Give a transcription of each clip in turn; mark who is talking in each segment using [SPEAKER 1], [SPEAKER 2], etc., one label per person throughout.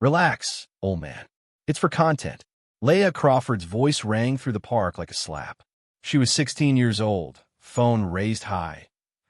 [SPEAKER 1] Relax, old man. It's for content. Leah Crawford's voice rang through the park like a slap. She was 16 years old, phone raised high,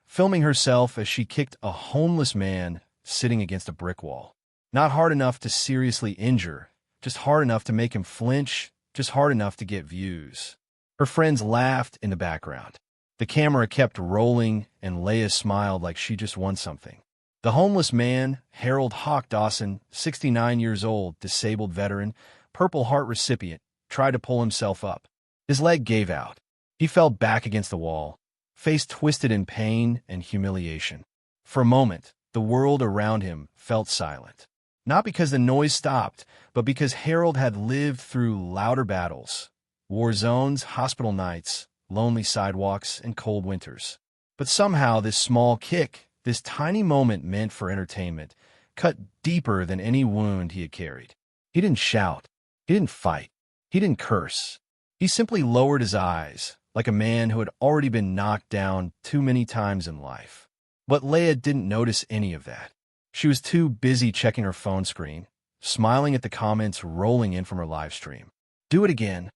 [SPEAKER 1] filming herself as she kicked a homeless man sitting against a brick wall. Not hard enough to seriously injure, just hard enough to make him flinch, just hard enough to get views. Her friends laughed in the background. The camera kept rolling, and Leah smiled like she just won something. The homeless man, Harold Hawk Dawson, 69 years old, disabled veteran, Purple Heart recipient, tried to pull himself up. His leg gave out. He fell back against the wall, face twisted in pain and humiliation. For a moment, the world around him felt silent. Not because the noise stopped, but because Harold had lived through louder battles, war zones, hospital nights, lonely sidewalks, and cold winters. But somehow this small kick, this tiny moment meant for entertainment, cut deeper than any wound he had carried. He didn't shout. He didn't fight. He didn't curse. He simply lowered his eyes, like a man who had already been knocked down too many times in life. But Leah didn't notice any of that. She was too busy checking her phone screen, smiling at the comments rolling in from her live stream. Do it again.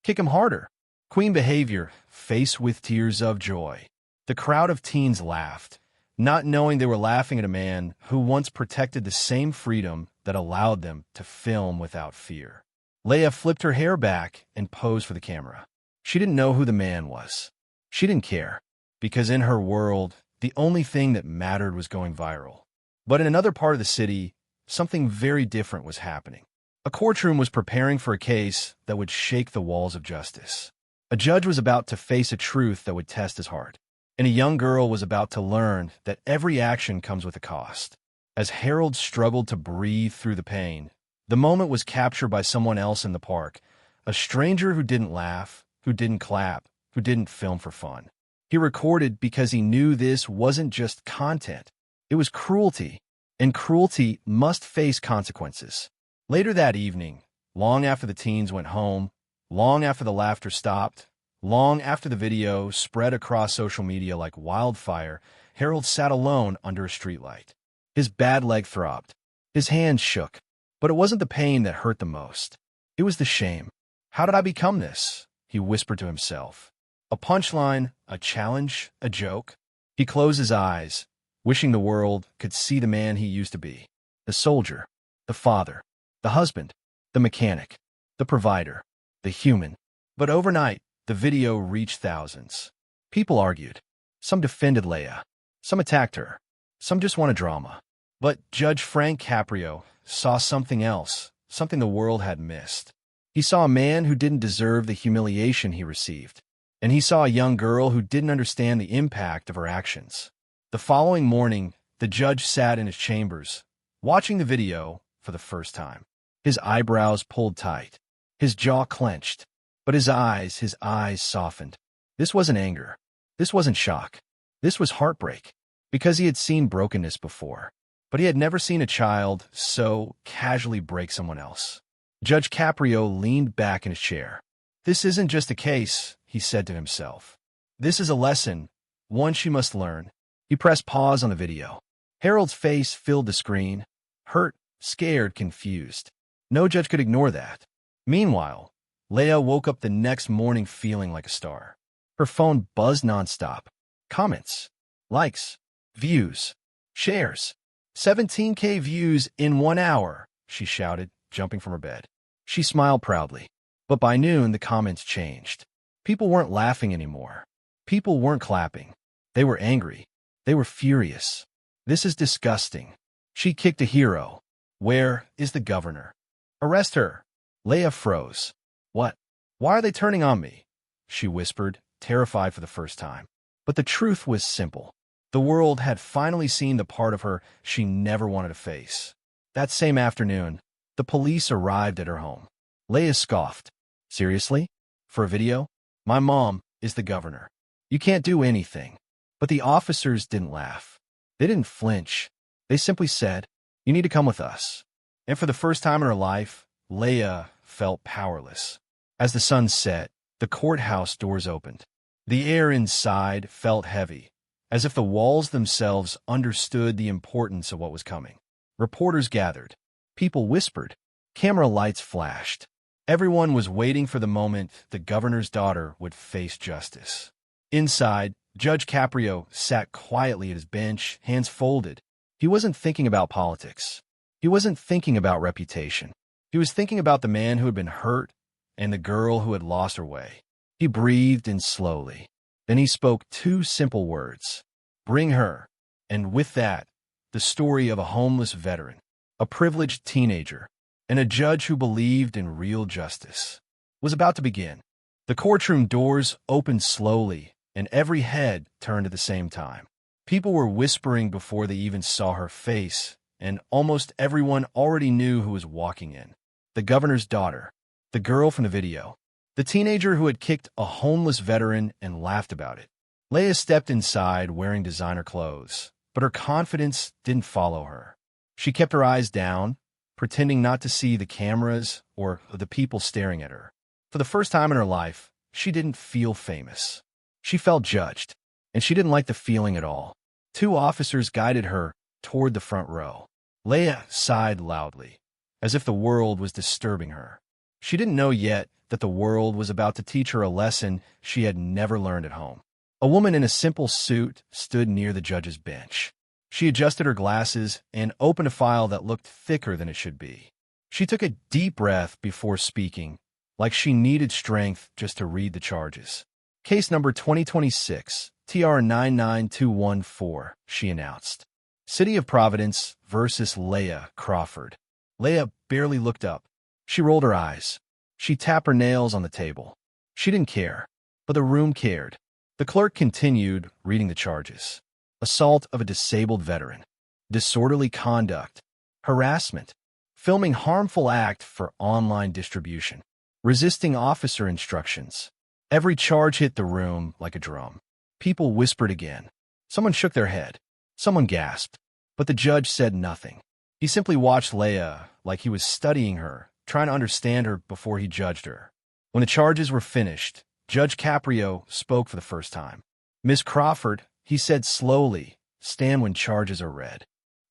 [SPEAKER 1] Kick him harder. Queen behavior, face with tears of joy. The crowd of teens laughed, not knowing they were laughing at a man who once protected the same freedom that allowed them to film without fear. Leah flipped her hair back and posed for the camera. She didn't know who the man was. She didn't care, because in her world, the only thing that mattered was going viral. But in another part of the city, something very different was happening. A courtroom was preparing for a case that would shake the walls of justice. A judge was about to face a truth that would test his heart, and a young girl was about to learn that every action comes with a cost. As Harold struggled to breathe through the pain, the moment was captured by someone else in the park, a stranger who didn't laugh, who didn't clap, who didn't film for fun. He recorded because he knew this wasn't just content. It was cruelty, and cruelty must face consequences. Later that evening, long after the teens went home, long after the laughter stopped, long after the video spread across social media like wildfire, Harold sat alone under a streetlight. His bad leg throbbed. His hands shook. But it wasn't the pain that hurt the most. It was the shame. How did I become this? He whispered to himself. A punchline, a challenge, a joke. He closed his eyes, wishing the world could see the man he used to be. The soldier, the father, the husband, the mechanic, the provider, the human. But overnight, the video reached thousands. People argued. Some defended Leah. Some attacked her. Some just wanted drama. But Judge Frank Caprio saw something else, something the world had missed. He saw a man who didn't deserve the humiliation he received, and he saw a young girl who didn't understand the impact of her actions. The following morning, the judge sat in his chambers, watching the video for the first time. His eyebrows pulled tight, his jaw clenched, but his eyes softened. This wasn't anger. This wasn't shock. This was heartbreak, because he had seen brokenness before. But he had never seen a child so casually break someone else. Judge Caprio leaned back in his chair. This isn't just a case, he said to himself. This is a lesson, one she must learn. He pressed pause on the video. Harold's face filled the screen, hurt, scared, confused. No judge could ignore that. Meanwhile, Leah woke up the next morning feeling like a star. Her phone buzzed nonstop. Comments, likes, views, shares. 17K views in 1 hour, she shouted, jumping from her bed. She smiled proudly. But by noon, the comments changed. People weren't laughing anymore. People weren't clapping. They were angry. They were furious. This is disgusting. She kicked a hero. Where is the governor? Arrest her. Leah froze. What? Why are they turning on me? She whispered, terrified for the first time. But the truth was simple. The world had finally seen the part of her she never wanted to face. That same afternoon, the police arrived at her home. Leah scoffed. Seriously? For a video? My mom is the governor. You can't do anything. But the officers didn't laugh. They didn't flinch. They simply said, you need to come with us. And for the first time in her life, Leah felt powerless. As the sun set, the courthouse doors opened. The air inside felt heavy, as if the walls themselves understood the importance of what was coming. Reporters gathered. People whispered. Camera lights flashed. Everyone was waiting for the moment the governor's daughter would face justice. Inside, Judge Caprio sat quietly at his bench, hands folded. He wasn't thinking about politics. He wasn't thinking about reputation. He was thinking about the man who had been hurt and the girl who had lost her way. He breathed in slowly. Then he spoke two simple words. Bring her. And with that, the story of a homeless veteran, a privileged teenager, and a judge who believed in real justice was about to begin. The courtroom doors opened slowly, and every head turned at the same time. People were whispering before they even saw her face, and almost everyone already knew who was walking in. The governor's daughter, the girl from the video, the teenager who had kicked a homeless veteran and laughed about it. Leia stepped inside wearing designer clothes, but her confidence didn't follow her. She kept her eyes down, pretending not to see the cameras or the people staring at her. For the first time in her life, she didn't feel famous. She felt judged, and she didn't like the feeling at all. Two officers guided her toward the front row. Leia sighed loudly, as if the world was disturbing her. She didn't know yet that the world was about to teach her a lesson she had never learned at home. A woman in a simple suit stood near the judge's bench. She adjusted her glasses and opened a file that looked thicker than it should be. She took a deep breath before speaking, like she needed strength just to read the charges. Case number 2026, TR 99214, she announced. City of Providence versus Leia Crawford. Leia barely looked up. She rolled her eyes. She tapped her nails on the table. She didn't care, but the room cared. The clerk continued reading the charges. Assault of a disabled veteran, disorderly conduct, harassment, filming harmful act for online distribution, resisting officer instructions. Every charge hit the room like a drum. People whispered again. Someone shook their head. Someone gasped. But the judge said nothing. He simply watched Leia like he was studying her, trying to understand her before he judged her. When the charges were finished, Judge Caprio spoke for the first time. Miss Crawford, he said slowly, stand when charges are read.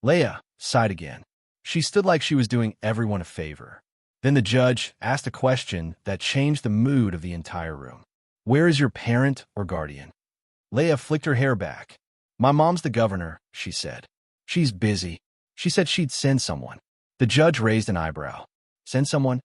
[SPEAKER 1] Leia sighed again. She stood like she was doing everyone a favor. Then the judge asked a question that changed the mood of the entire room. Where is your parent or guardian? Leia flicked her hair back. My mom's the governor, she said. She's busy. She said she'd send someone. The judge raised an eyebrow. Send someone?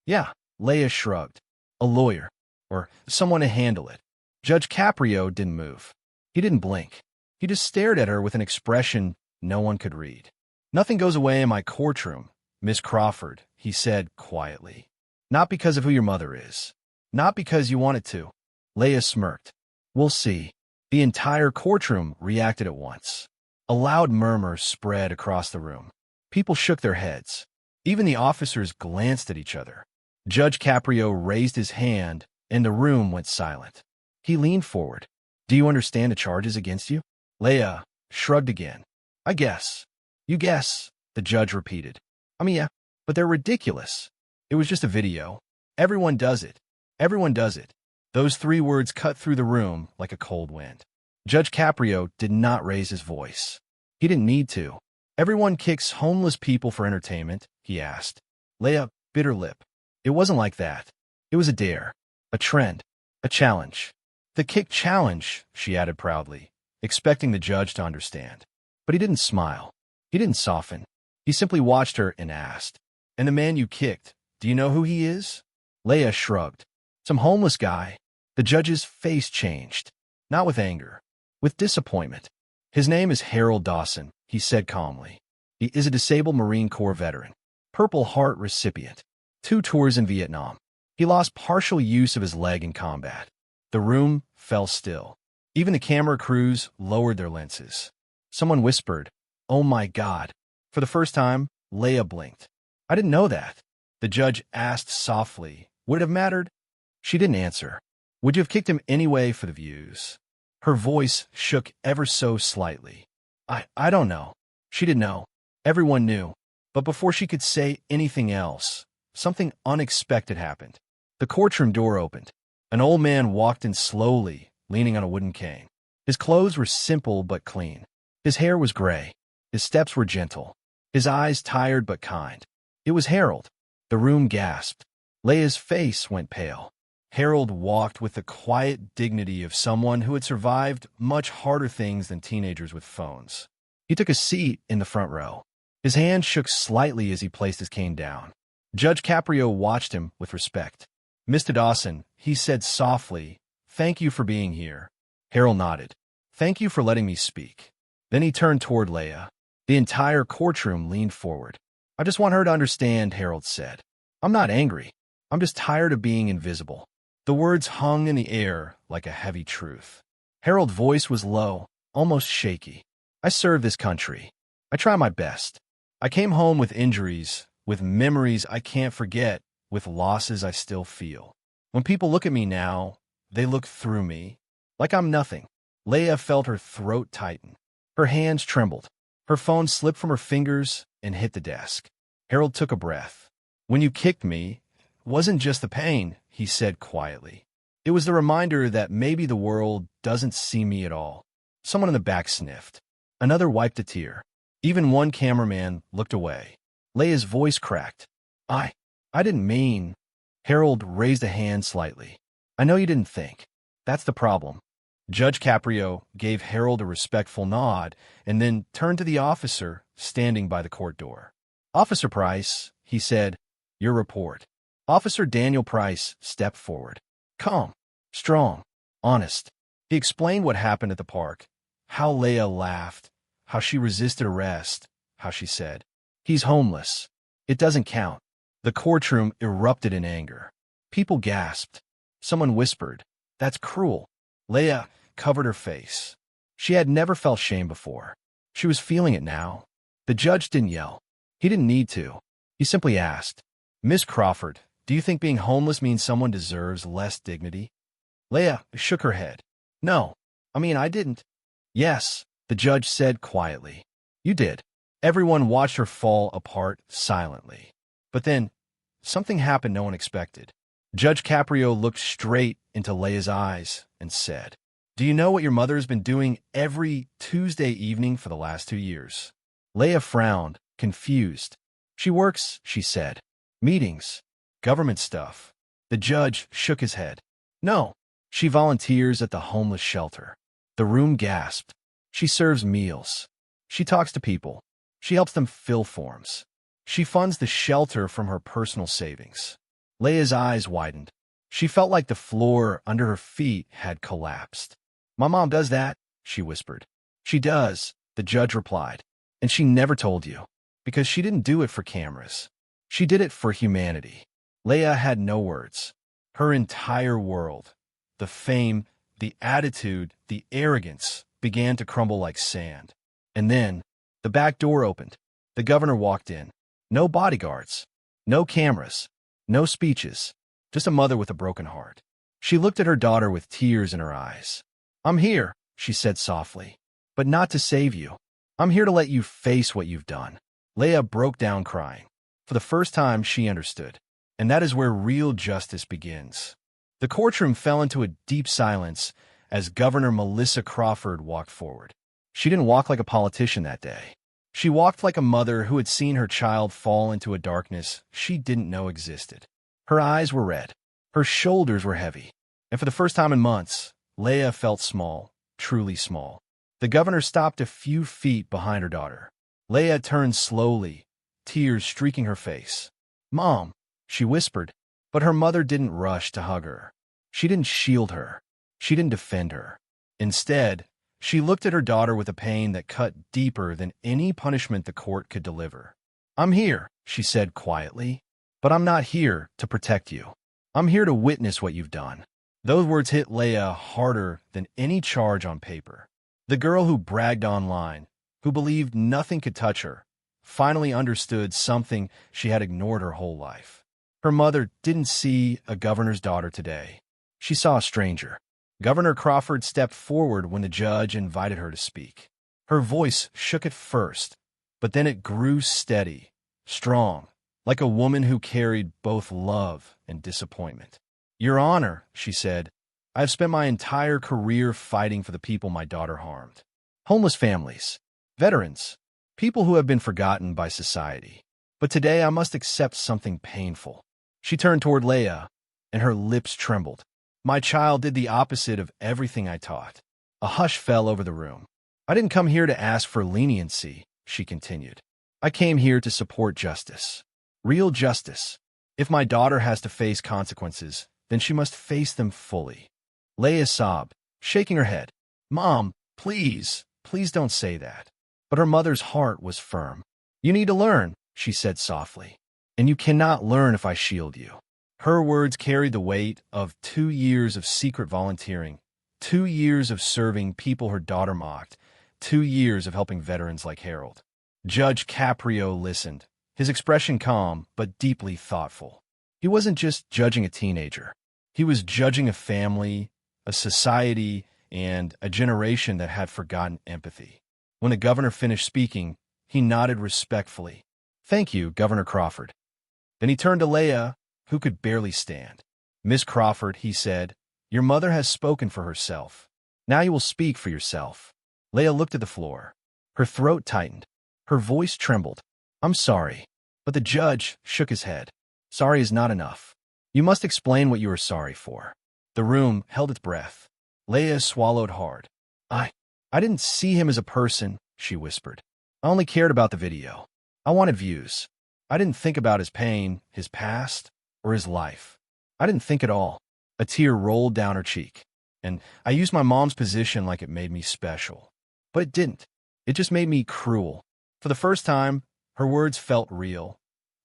[SPEAKER 1] Yeah, Leia shrugged. A lawyer. Or someone to handle it. Judge Caprio didn't move. He didn't blink. He just stared at her with an expression no one could read. Nothing goes away in my courtroom, Miss Crawford, he said quietly. Not because of who your mother is. Not because you want it to. Leia smirked. We'll see. The entire courtroom reacted at once. A loud murmur spread across the room. People shook their heads. Even the officers glanced at each other. Judge Caprio raised his hand, and the room went silent. He leaned forward. Do you understand the charges against you? Leia shrugged again. I guess. You guess, the judge repeated. I mean, yeah, but they're ridiculous. It was just a video. Everyone does it. Everyone does it. Those three words cut through the room like a cold wind. Judge Caprio did not raise his voice. He didn't need to. Everyone kicks homeless people for entertainment, he asked. Leia bit her lip. It wasn't like that. It was a dare, a trend, a challenge. The kick challenge, she added proudly, expecting the judge to understand. But he didn't smile. He didn't soften. He simply watched her and asked, And the man you kicked, do you know who he is? Leia shrugged. Some homeless guy. The judge's face changed. Not with anger. With disappointment. His name is Harold Dawson, he said calmly. He is a disabled Marine Corps veteran. Purple Heart recipient. 2 tours in Vietnam. He lost partial use of his leg in combat. The room fell still. Even the camera crews lowered their lenses. Someone whispered, Oh my God. For the first time, Leia blinked. I didn't know that. The judge asked softly, Would it have mattered? She didn't answer. Would you have kicked him anyway for the views? Her voice shook ever so slightly. I don't know. She didn't know. Everyone knew. But before she could say anything else, something unexpected happened. The courtroom door opened. An old man walked in slowly, leaning on a wooden cane. His clothes were simple but clean. His hair was gray. His steps were gentle. His eyes tired but kind. It was Harold. The room gasped. Leia's face went pale. Harold walked with the quiet dignity of someone who had survived much harder things than teenagers with phones. He took a seat in the front row. His hand shook slightly as he placed his cane down. Judge Caprio watched him with respect. "Mr. Dawson," he said softly, "thank you for being here." Harold nodded. "Thank you for letting me speak." Then he turned toward Leia. The entire courtroom leaned forward. "I just want her to understand," Harold said. "I'm not angry. I'm just tired of being invisible." The words hung in the air like a heavy truth. Harold's voice was low, almost shaky. "I serve this country. I try my best. I came home with injuries, with memories I can't forget, with losses I still feel. When people look at me now, they look through me, like I'm nothing." Leia felt her throat tighten. Her hands trembled. Her phone slipped from her fingers and hit the desk. Harold took a breath. "When you kicked me, it wasn't just the pain," he said quietly. "It was the reminder that maybe the world doesn't see me at all." Someone in the back sniffed. Another wiped a tear. Even one cameraman looked away. Leia's voice cracked. I didn't mean." Harold raised a hand slightly. "I know you didn't think. That's the problem." Judge Caprio gave Harold a respectful nod and then turned to the officer standing by the court door. "Officer Price," he said, "your report." Officer Daniel Price stepped forward. Calm, strong, honest. He explained what happened at the park, how Leia laughed, how she resisted arrest, how she said, "He's homeless. It doesn't count." The courtroom erupted in anger. People gasped. Someone whispered, "That's cruel." Leia covered her face. She had never felt shame before. She was feeling it now. The judge didn't yell. He didn't need to. He simply asked, "Miss Crawford, do you think being homeless means someone deserves less dignity?" Leia shook her head. "No. I didn't." "Yes," the judge said quietly. "You did." Everyone watched her fall apart silently. But then, something happened no one expected. Judge Caprio looked straight into Leia's eyes and said, "Do you know what your mother has been doing every Tuesday evening for the last 2 years?" Leia frowned, confused. "She works," she said. "Meetings, government stuff." The judge shook his head. "No, she volunteers at the homeless shelter." The room gasped. "She serves meals. She talks to people. She helps them fill forms. She funds the shelter from her personal savings." Leia's eyes widened. She felt like the floor under her feet had collapsed. "My mom does that," she whispered. "She does," the judge replied. "And she never told you, because she didn't do it for cameras. She did it for humanity." Leia had no words. Her entire world, the fame, the attitude, the arrogance, began to crumble like sand. And then, the back door opened. The governor walked in. No bodyguards, no cameras, no speeches, just a mother with a broken heart. She looked at her daughter with tears in her eyes. "I'm here," she said softly, "but not to save you. I'm here to let you face what you've done." Leia broke down crying. For the first time, she understood. And that is where real justice begins. The courtroom fell into a deep silence as Governor Melissa Crawford walked forward. She didn't walk like a politician that day. She walked like a mother who had seen her child fall into a darkness she didn't know existed. Her eyes were red. Her shoulders were heavy. And for the first time in months, Leia felt small, truly small. The governor stopped a few feet behind her daughter. Leia turned slowly, tears streaking her face. "Mom," she whispered, but her mother didn't rush to hug her. She didn't shield her. She didn't defend her. Instead, she looked at her daughter with a pain that cut deeper than any punishment the court could deliver. "I'm here," she said quietly, "but I'm not here to protect you. I'm here to witness what you've done." Those words hit Leia harder than any charge on paper. The girl who bragged online, who believed nothing could touch her, finally understood something she had ignored her whole life. Her mother didn't see a governor's daughter today. She saw a stranger. Governor Crawford stepped forward when the judge invited her to speak. Her voice shook at first, but then it grew steady, strong, like a woman who carried both love and disappointment. "Your Honor," she said, "I have spent my entire career fighting for the people my daughter harmed. Homeless families, veterans, people who have been forgotten by society. But today I must accept something painful. She turned toward Leah, and her lips trembled. My child did the opposite of everything I taught. A hush fell over the room. I didn't come here to ask for leniency, she continued. I came here to support justice. Real justice. If my daughter has to face consequences, then she must face them fully. Leah sobbed, shaking her head. Mom, please, please don't say that. But her mother's heart was firm. You need to learn, she said softly. And you cannot learn if I shield you. Her words carried the weight of 2 years of secret volunteering, 2 years of serving people her daughter mocked, 2 years of helping veterans like Harold. Judge Caprio listened, his expression calm but deeply thoughtful. He wasn't just judging a teenager. He was judging a family, a society, and a generation that had forgotten empathy. When the governor finished speaking, he nodded respectfully. Thank you, Governor Crawford. Then he turned to Leah, who could barely stand. Miss Crawford, he said, your mother has spoken for herself. Now you will speak for yourself. Leah looked at the floor. Her throat tightened. Her voice trembled. I'm sorry. But the judge shook his head. Sorry is not enough. You must explain what you are sorry for. The room held its breath. Leah swallowed hard. I didn't see him as a person, she whispered. I only cared about the video. I wanted views. I didn't think about his pain, his past, or his life. I didn't think at all. A tear rolled down her cheek. And I used my mom's position like it made me special. But it didn't. It just made me cruel. For the first time, her words felt real.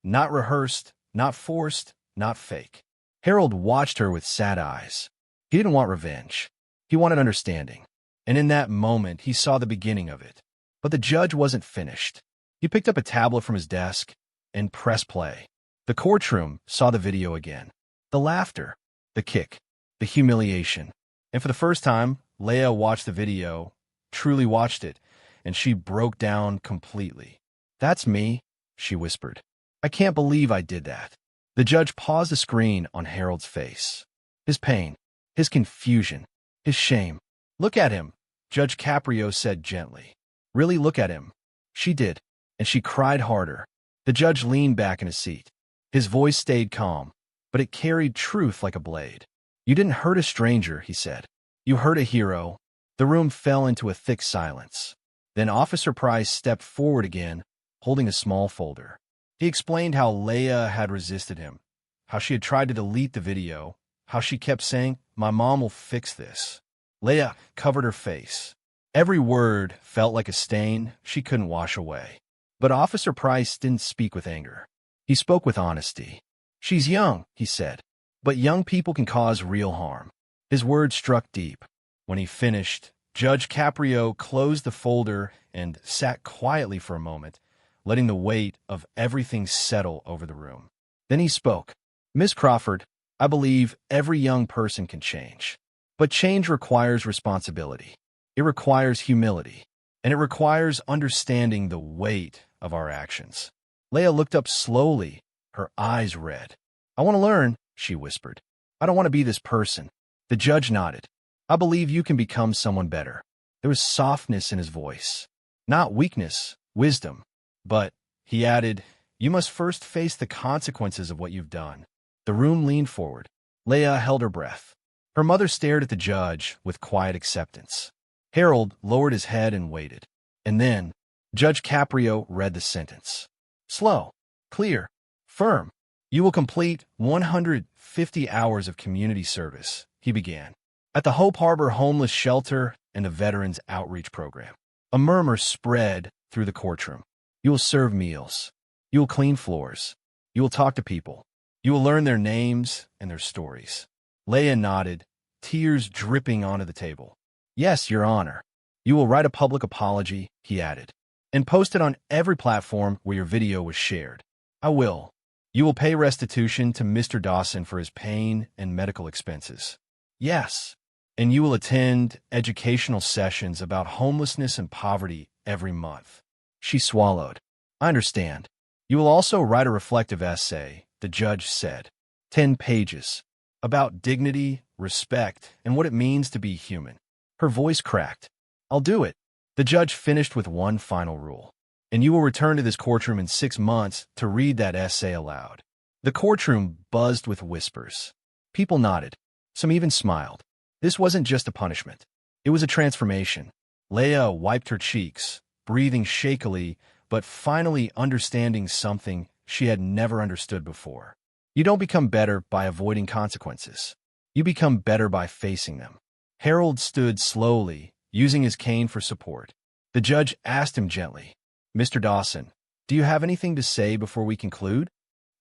[SPEAKER 1] Not rehearsed, not forced, not fake. Harold watched her with sad eyes. He didn't want revenge. He wanted understanding. And in that moment, he saw the beginning of it. But the judge wasn't finished. He picked up a tablet from his desk and pressed play. The courtroom saw the video again. The laughter, the kick, the humiliation. And for the first time, Leah watched the video, truly watched it, and she broke down completely. That's me, she whispered. I can't believe I did that. The judge paused the screen on Harold's face. His pain, his confusion, his shame. Look at him, Judge Caprio said gently. Really look at him. She did, and she cried harder. The judge leaned back in his seat. His voice stayed calm, but it carried truth like a blade. You didn't hurt a stranger, he said. You hurt a hero. The room fell into a thick silence. Then Officer Price stepped forward again, holding a small folder. He explained how Leah had resisted him, how she had tried to delete the video, how she kept saying, my mom will fix this. Leah covered her face. Every word felt like a stain she couldn't wash away. But Officer Price didn't speak with anger. He spoke with honesty. She's young, he said, but young people can cause real harm. His words struck deep. When he finished, Judge Caprio closed the folder and sat quietly for a moment, letting the weight of everything settle over the room. Then he spoke. Miss Crawford, I believe every young person can change. But change requires responsibility. It requires humility. And it requires understanding the weight of our actions. Leah looked up slowly, her eyes red. I want to learn, she whispered. I don't want to be this person. The judge nodded. I believe you can become someone better. There was softness in his voice. Not weakness, wisdom. But, he added, you must first face the consequences of what you've done. The room leaned forward. Leah held her breath. Her mother stared at the judge with quiet acceptance. Harold lowered his head and waited. And then, Judge Caprio read the sentence. Slow, clear, firm. You will complete 150 hours of community service, he began, at the Hope Harbor Homeless Shelter and the Veterans Outreach Program. A murmur spread through the courtroom. You will serve meals. You will clean floors. You will talk to people. You will learn their names and their stories. Leah nodded, tears dripping onto the table. Yes, Your Honor. You will write a public apology, he added, and post it on every platform where your video was shared. I will. You will pay restitution to Mr. Dawson for his pain and medical expenses. Yes. And you will attend educational sessions about homelessness and poverty every month. She swallowed. I understand. You will also write a reflective essay, the judge said. 10 pages. About dignity, respect, and what it means to be human. Her voice cracked. I'll do it. The judge finished with one final rule. and you will return to this courtroom in 6 months to read that essay aloud." The courtroom buzzed with whispers. People nodded. Some even smiled. This wasn't just a punishment. It was a transformation. Leah wiped her cheeks, breathing shakily, but finally understanding something she had never understood before. You don't become better by avoiding consequences. You become better by facing them. Harold stood slowly, using his cane for support. The judge asked him gently, "Mr. Dawson, do you have anything to say before we conclude?"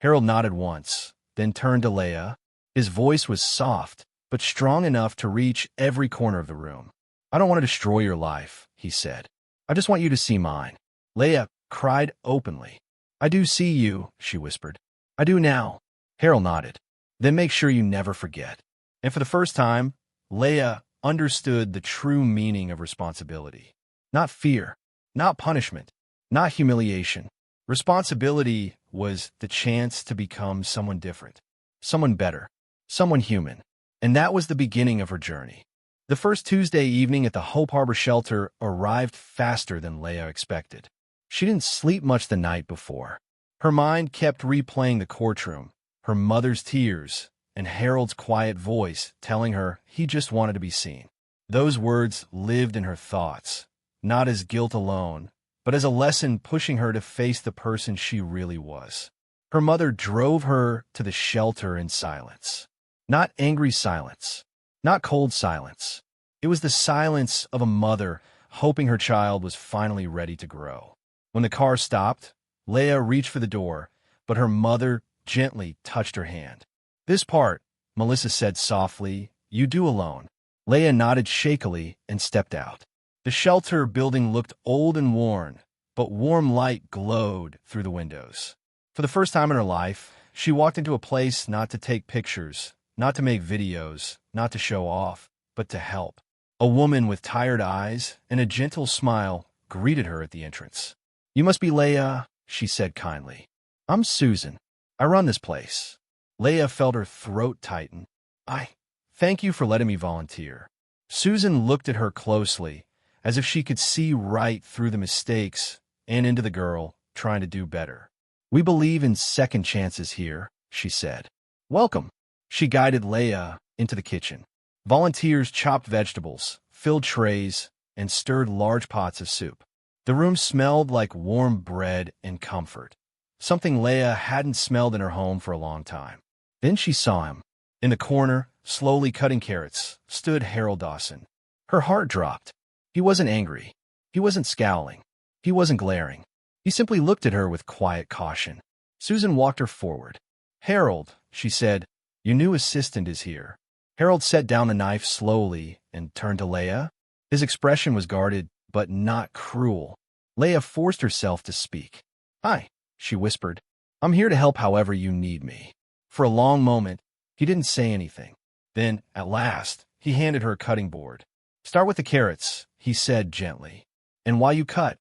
[SPEAKER 1] Harold nodded once, then turned to Leah. His voice was soft, but strong enough to reach every corner of the room. "I don't want to destroy your life," he said. "I just want you to see mine." Leah cried openly. "I do see you," she whispered. "I do now." Harold nodded. "Then make sure you never forget." And for the first time, Leah understood the true meaning of responsibility. Not fear, not punishment, not humiliation. Responsibility was the chance to become someone different, someone better, someone human. And that was the beginning of her journey. The first Tuesday evening at the Hope Harbor shelter arrived faster than Leah expected. She didn't sleep much the night before. Her mind kept replaying the courtroom, her mother's tears, and Harold's quiet voice telling her he just wanted to be seen. Those words lived in her thoughts, not as guilt alone, but as a lesson pushing her to face the person she really was. Her mother drove her to the shelter in silence. Not angry silence, not cold silence. It was the silence of a mother hoping her child was finally ready to grow. When the car stopped, Leah reached for the door, but her mother gently touched her hand. "This part," Melissa said softly, "you do alone." Leah nodded shakily and stepped out. The shelter building looked old and worn, but warm light glowed through the windows. For the first time in her life, she walked into a place not to take pictures, not to make videos, not to show off, but to help. A woman with tired eyes and a gentle smile greeted her at the entrance. "You must be Leah," she said kindly. "I'm Susan. I run this place." Leah felt her throat tighten. Thank you for letting me volunteer." Susan looked at her closely, as if she could see right through the mistakes and into the girl trying to do better. "We believe in second chances here," she said. "Welcome." She guided Leah into the kitchen. Volunteers chopped vegetables, filled trays, and stirred large pots of soup. The room smelled like warm bread and comfort, something Leah hadn't smelled in her home for a long time. Then she saw him. In the corner, slowly cutting carrots, stood Harold Dawson. Her heart dropped. He wasn't angry. He wasn't scowling. He wasn't glaring. He simply looked at her with quiet caution. Susan walked her forward. "Harold," she said, "your new assistant is here." Harold set down the knife slowly and turned to Leah. His expression was guarded, but not cruel. Leah forced herself to speak. "Hi," she whispered. "I'm here to help however you need me." For a long moment, he didn't say anything. Then, at last, he handed her a cutting board. "Start with the carrots," he said gently. "And while you cut,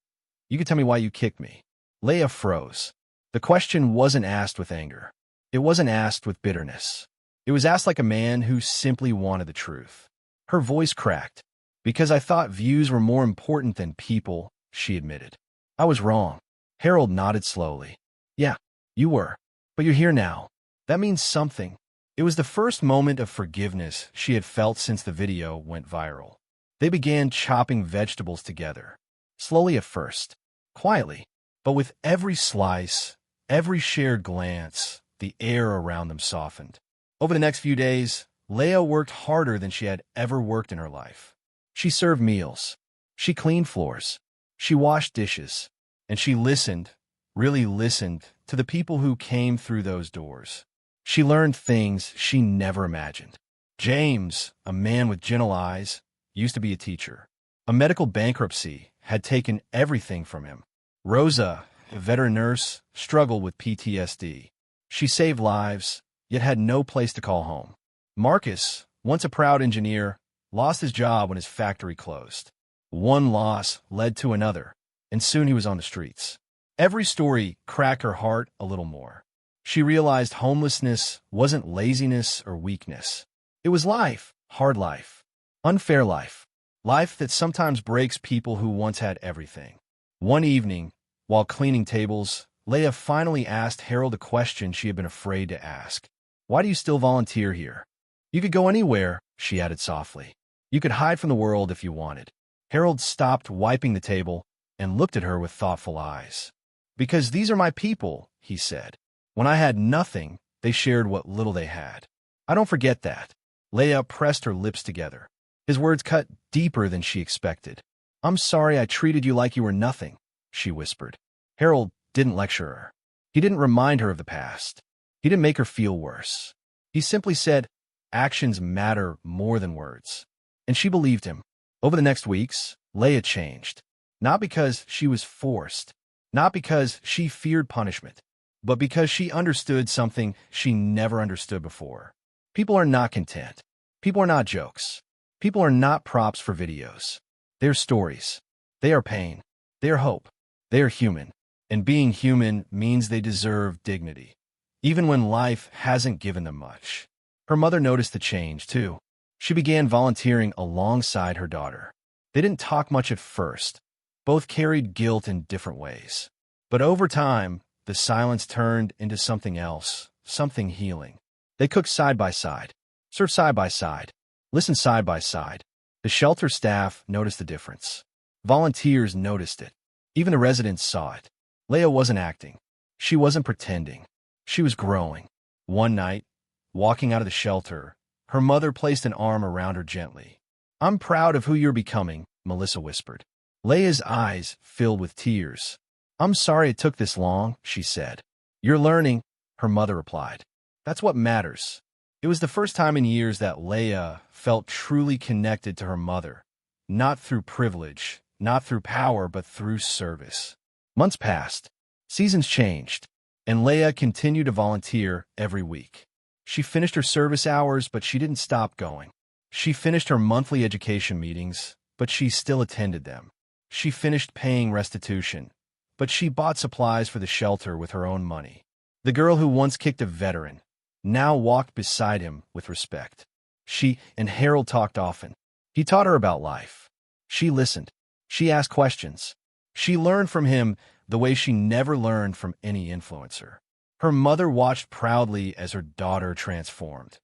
[SPEAKER 1] you can tell me why you kicked me." Leah froze. The question wasn't asked with anger. It wasn't asked with bitterness. It was asked like a man who simply wanted the truth. Her voice cracked. "Because I thought views were more important than people," she admitted. "I was wrong." Harold nodded slowly. "Yeah, you were. But you're here now. That means something." It was the first moment of forgiveness she had felt since the video went viral. They began chopping vegetables together. Slowly at first, quietly, but with every slice, every shared glance, the air around them softened. Over the next few days, Leah worked harder than she had ever worked in her life. She served meals. She cleaned floors. She washed dishes. And she listened, really listened, to the people who came through those doors. She learned things she never imagined. James, a man with gentle eyes, used to be a teacher. A medical bankruptcy had taken everything from him. Rosa, a veteran nurse, struggled with PTSD. She saved lives, yet had no place to call home. Marcus, once a proud engineer, lost his job when his factory closed. One loss led to another, and soon he was on the streets. Every story cracked her heart a little more. She realized homelessness wasn't laziness or weakness. It was life, hard life, unfair life, life that sometimes breaks people who once had everything. One evening, While cleaning tables, Leia finally asked Harold a question she had been afraid to ask. "Why do you still volunteer here?" "You could go anywhere," she added softly. "You could hide from the world if you wanted." Harold stopped wiping the table and looked at her with thoughtful eyes. "Because these are my people," he said. "When I had nothing, they shared what little they had. I don't forget that." Leia pressed her lips together. His words cut deeper than she expected. "I'm sorry I treated you like you were nothing," she whispered. Harold didn't lecture her. He didn't remind her of the past. He didn't make her feel worse. He simply said, "Actions matter more than words." And she believed him. Over the next weeks, Leia changed. Not because she was forced, not because she feared punishment, but because she understood something she never understood before. People are not content. People are not jokes. People are not props for videos. They're stories. They are pain. They are hope. They are human. And being human means they deserve dignity, even when life hasn't given them much. Her mother noticed the change, too. She began volunteering alongside her daughter. They didn't talk much at first. Both carried guilt in different ways. But over time, the silence turned into something else, something healing. They cooked side by side, served side by side, listened side by side. The shelter staff noticed the difference. Volunteers noticed it. Even the residents saw it. Leia wasn't acting. She wasn't pretending. She was growing. One night, walking out of the shelter, her mother placed an arm around her gently. "I'm proud of who you're becoming," Melissa whispered. Leia's eyes filled with tears. "I'm sorry it took this long," she said. "You're learning," her mother replied. "That's what matters." It was the first time in years that Leia felt truly connected to her mother, not through privilege, not through power, but through service. Months passed, seasons changed, and Leia continued to volunteer every week. She finished her service hours, but she didn't stop going. She finished her monthly education meetings, but she still attended them. She finished paying restitution, but she bought supplies for the shelter with her own money. The girl who once kicked a veteran now walked beside him with respect. She and Harold talked often. He taught her about life. She listened. She asked questions. She learned from him the way she never learned from any influencer. Her mother watched proudly as her daughter transformed,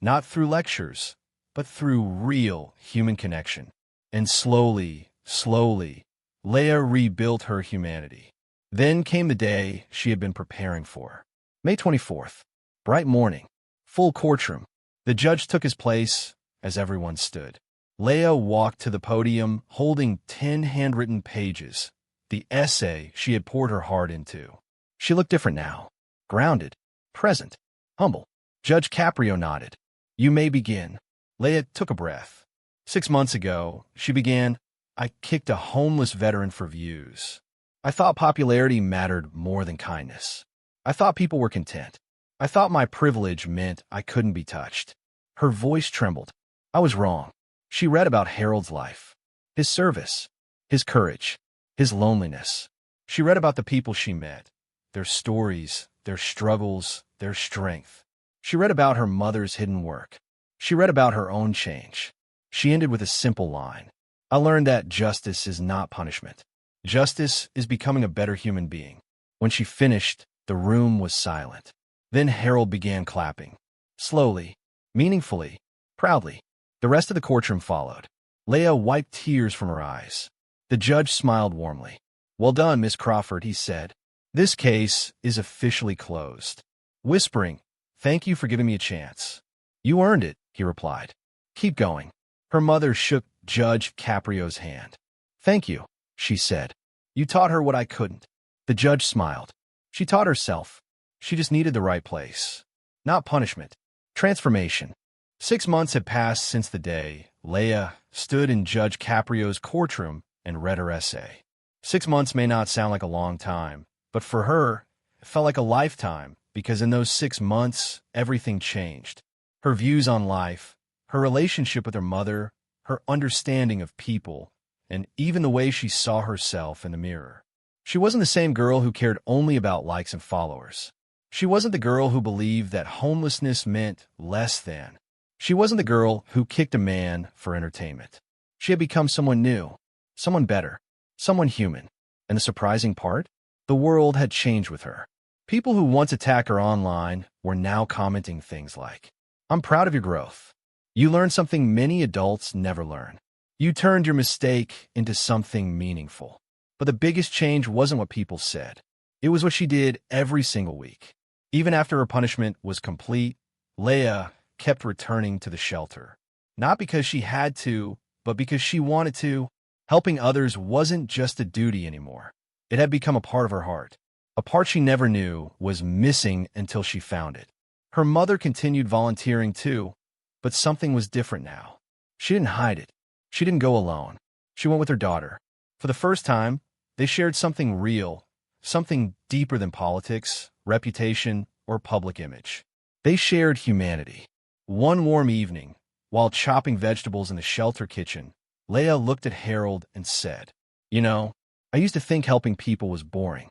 [SPEAKER 1] not through lectures, but through real human connection. And slowly, Leia rebuilt her humanity. Then came the day she had been preparing for. May 24th, bright morning, full courtroom. The judge took his place as everyone stood. Leia walked to the podium holding 10 handwritten pages, the essay she had poured her heart into. She looked different now, grounded, present, humble. Judge Caprio nodded. "You may begin." Leia took a breath. 6 months ago, she began, "I kicked a homeless veteran for views. I thought popularity mattered more than kindness. I thought people were content. I thought my privilege meant I couldn't be touched." Her voice trembled. I was wrong. She read about Harold's life, his service, his courage, his loneliness. She read about the people she met, their stories, their struggles, their strength. She read about her mother's hidden work. She read about her own change. She ended with a simple line. "I learned that justice is not punishment. Justice is becoming a better human being." When she finished, the room was silent. Then Harold began clapping. Slowly, meaningfully, proudly. The rest of the courtroom followed. Leia wiped tears from her eyes. The judge smiled warmly. "Well done, Miss Crawford," he said. "This case is officially closed." Whispering, "Thank you for giving me a chance." "You earned it," he replied. "Keep going." Her mother shook Judge Caprio's hand. "Thank you," she said. "You taught her what I couldn't." The judge smiled. She taught herself. She just needed the right place. Not punishment. Transformation. 6 months had passed since the day Leia stood in Judge Caprio's courtroom and read her essay. 6 months may not sound like a long time, but for her, it felt like a lifetime, because in those 6 months, everything changed. Her views on life, her relationship with her mother, her understanding of people, and even the way she saw herself in the mirror. She wasn't the same girl who cared only about likes and followers. She wasn't the girl who believed that homelessness meant less than. She wasn't the girl who kicked a man for entertainment. She had become someone new, someone better, someone human. And the surprising part? The world had changed with her. People who once attacked her online were now commenting things like, "I'm proud of your growth. You learned something many adults never learn. You turned your mistake into something meaningful." But the biggest change wasn't what people said. It was what she did every single week. Even after her punishment was complete, Leah kept returning to the shelter. Not because she had to, but because she wanted to. Helping others wasn't just a duty anymore. It had become a part of her heart. A part she never knew was missing until she found it. Her mother continued volunteering too, but something was different now. She didn't hide it. She didn't go alone. She went with her daughter. For the first time, they shared something real, something deeper than politics, reputation, or public image. They shared humanity. One warm evening, while chopping vegetables in the shelter kitchen, Leah looked at Harold and said, "You know, I used to think helping people was boring."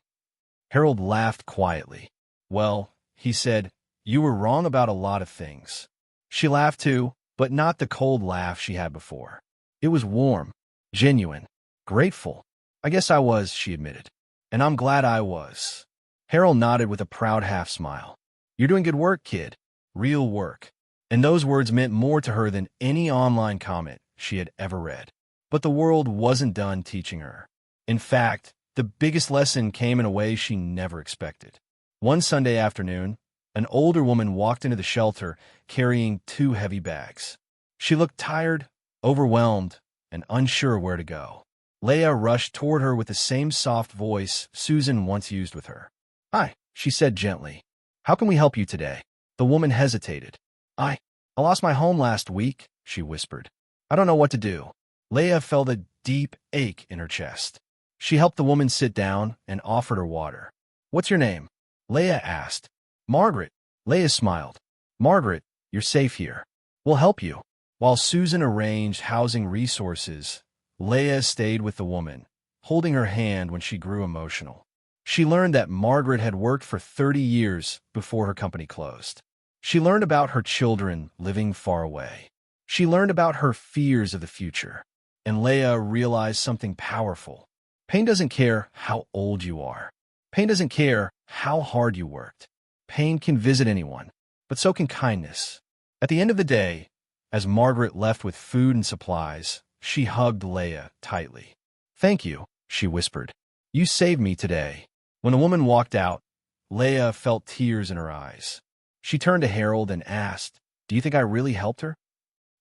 [SPEAKER 1] Harold laughed quietly. "Well," he said, "you were wrong about a lot of things." She laughed too, but not the cold laugh she had before. It was warm, genuine, grateful. "I guess I was," she admitted. "And I'm glad I was." Harold nodded with a proud half-smile. "You're doing good work, kid. Real work." And those words meant more to her than any online comment she had ever read. But the world wasn't done teaching her. In fact, the biggest lesson came in a way she never expected. One Sunday afternoon, an older woman walked into the shelter carrying 2 heavy bags. She looked tired, overwhelmed, and unsure where to go. Leah rushed toward her with the same soft voice Susan once used with her. "Hi," she said gently. "How can we help you today?" The woman hesitated. I lost my home last week," she whispered. "I don't know what to do." Leah felt a deep ache in her chest. She helped the woman sit down and offered her water. "What's your name?" Leah asked. "Margaret." Leah smiled. "Margaret, you're safe here. We'll help you." While Susan arranged housing resources, Leah stayed with the woman, holding her hand when she grew emotional. She learned that Margaret had worked for 30 years before her company closed. She learned about her children living far away. She learned about her fears of the future. And Leah realized something powerful. Pain doesn't care how old you are. Pain doesn't care how hard you worked. Pain can visit anyone, but so can kindness. At the end of the day, as Margaret left with food and supplies, she hugged Leah tightly. "Thank you," she whispered. "You saved me today." When the woman walked out, Leah felt tears in her eyes. She turned to Harold and asked, "Do you think I really helped her?"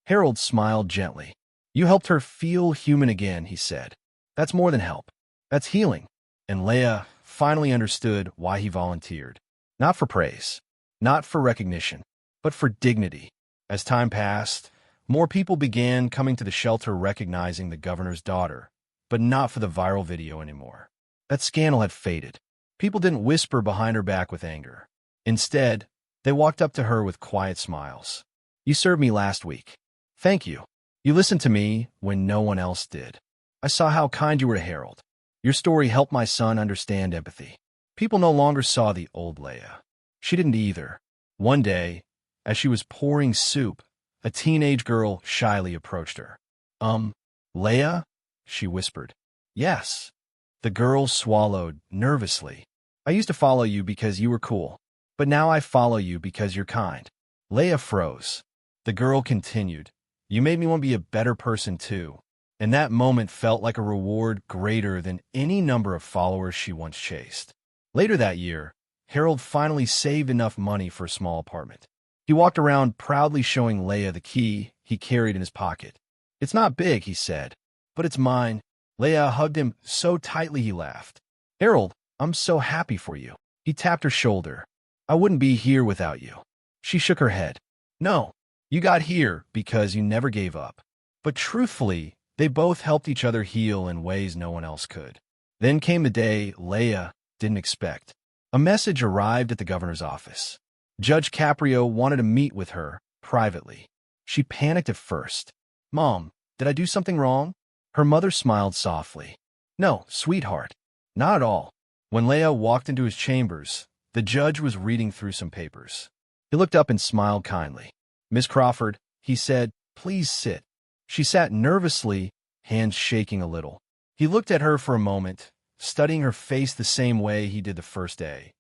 [SPEAKER 1] Harold smiled gently. "You helped her feel human again," he said. "That's more than help. That's healing." And Leah finally understood why he volunteered. Not for praise, not for recognition, but for dignity. As time passed, more people began coming to the shelter recognizing the governor's daughter, but not for the viral video anymore. That scandal had faded. People didn't whisper behind her back with anger. Instead, they walked up to her with quiet smiles. "You served me last week. Thank you. You listened to me when no one else did. I saw how kind you were to Harold. Your story helped my son understand empathy." People no longer saw the old Leah. She didn't either. One day, as she was pouring soup, a teenage girl shyly approached her. Leah?" she whispered. "Yes." The girl swallowed nervously. "I used to follow you because you were cool, but now I follow you because you're kind." Leah froze. The girl continued, "You made me want to be a better person too." And that moment felt like a reward greater than any number of followers she once chased. Later that year, Harold finally saved enough money for a small apartment. He walked around proudly showing Leah the key he carried in his pocket. "It's not big," he said, "but it's mine." Leah hugged him so tightly he laughed. "Harold, I'm so happy for you." He tapped her shoulder. "I wouldn't be here without you." She shook her head. "No, you got here because you never gave up." But truthfully, they both helped each other heal in ways no one else could. Then came the day Leah didn't expect. A message arrived at the governor's office. Judge Caprio wanted to meet with her privately. She panicked at first. "Mom, did I do something wrong?" Her mother smiled softly. "No, sweetheart, not at all." When Leah walked into his chambers, the judge was reading through some papers. He looked up and smiled kindly. "Miss Crawford," he said, "please sit." She sat nervously, hands shaking a little. He looked at her for a moment, studying her face the same way he did the first day.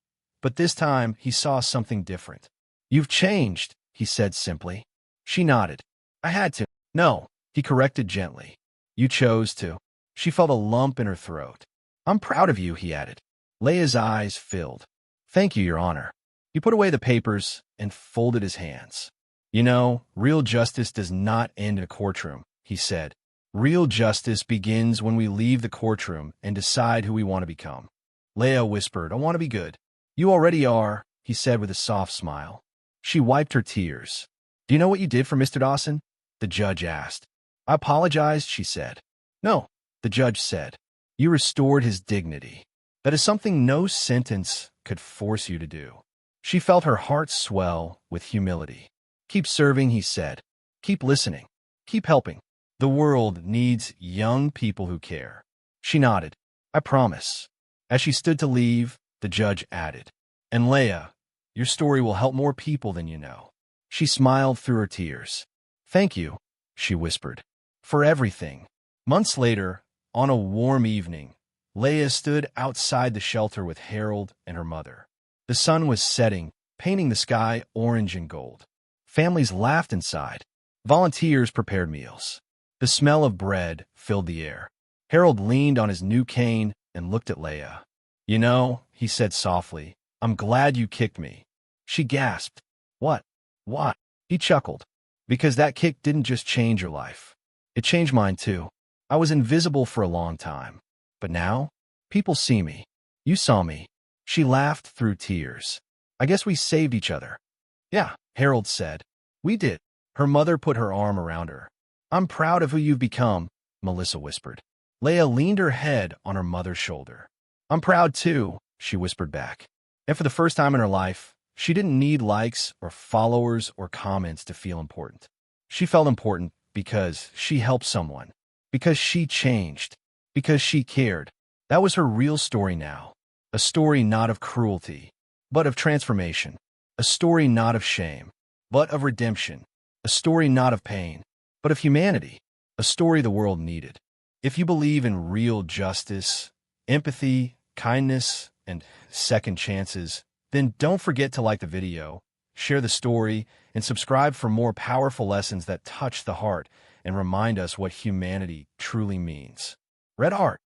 [SPEAKER 1] But this time, he saw something different. "You've changed," he said simply. She nodded. "I had to." "No," he corrected gently. "You chose to." She felt a lump in her throat. "I'm proud of you," he added. Leia's eyes filled. "Thank you, Your Honor." He put away the papers and folded his hands. "You know, real justice does not end in a courtroom," he said. "Real justice begins when we leave the courtroom and decide who we want to become." Leia whispered, "I want to be good." "You already are," he said with a soft smile. She wiped her tears. "Do you know what you did for Mr. Dawson?" the judge asked. "I apologized," she said. "No," the judge said. "You restored his dignity. That is something no sentence could force you to do." She felt her heart swell with humility. "Keep serving," he said. "Keep listening. Keep helping. The world needs young people who care." She nodded. "I promise." As she stood to leave, the judge added, "And Leia, your story will help more people than you know." She smiled through her tears. "Thank you," she whispered, "for everything." Months later, on a warm evening, Leia stood outside the shelter with Harold and her mother. The sun was setting, painting the sky orange and gold. Families laughed inside. Volunteers prepared meals. The smell of bread filled the air. Harold leaned on his new cane and looked at Leia. "You know," he said softly, "I'm glad you kicked me." She gasped. "What? Why?" He chuckled. "Because that kick didn't just change your life. It changed mine too. I was invisible for a long time. But now, people see me. You saw me." She laughed through tears. "I guess we saved each other." "Yeah," Harold said. "We did." Her mother put her arm around her. "I'm proud of who you've become," Melissa whispered. Leia leaned her head on her mother's shoulder. "I'm proud too," she whispered back. And for the first time in her life, she didn't need likes or followers or comments to feel important. She felt important because she helped someone, because she changed, because she cared. That was her real story now. A story not of cruelty, but of transformation. A story not of shame, but of redemption. A story not of pain, but of humanity. A story the world needed. If you believe in real justice, empathy, kindness, and second chances, then don't forget to like the video, share the story, and subscribe for more powerful lessons that touch the heart and remind us what humanity truly means. Red Heart.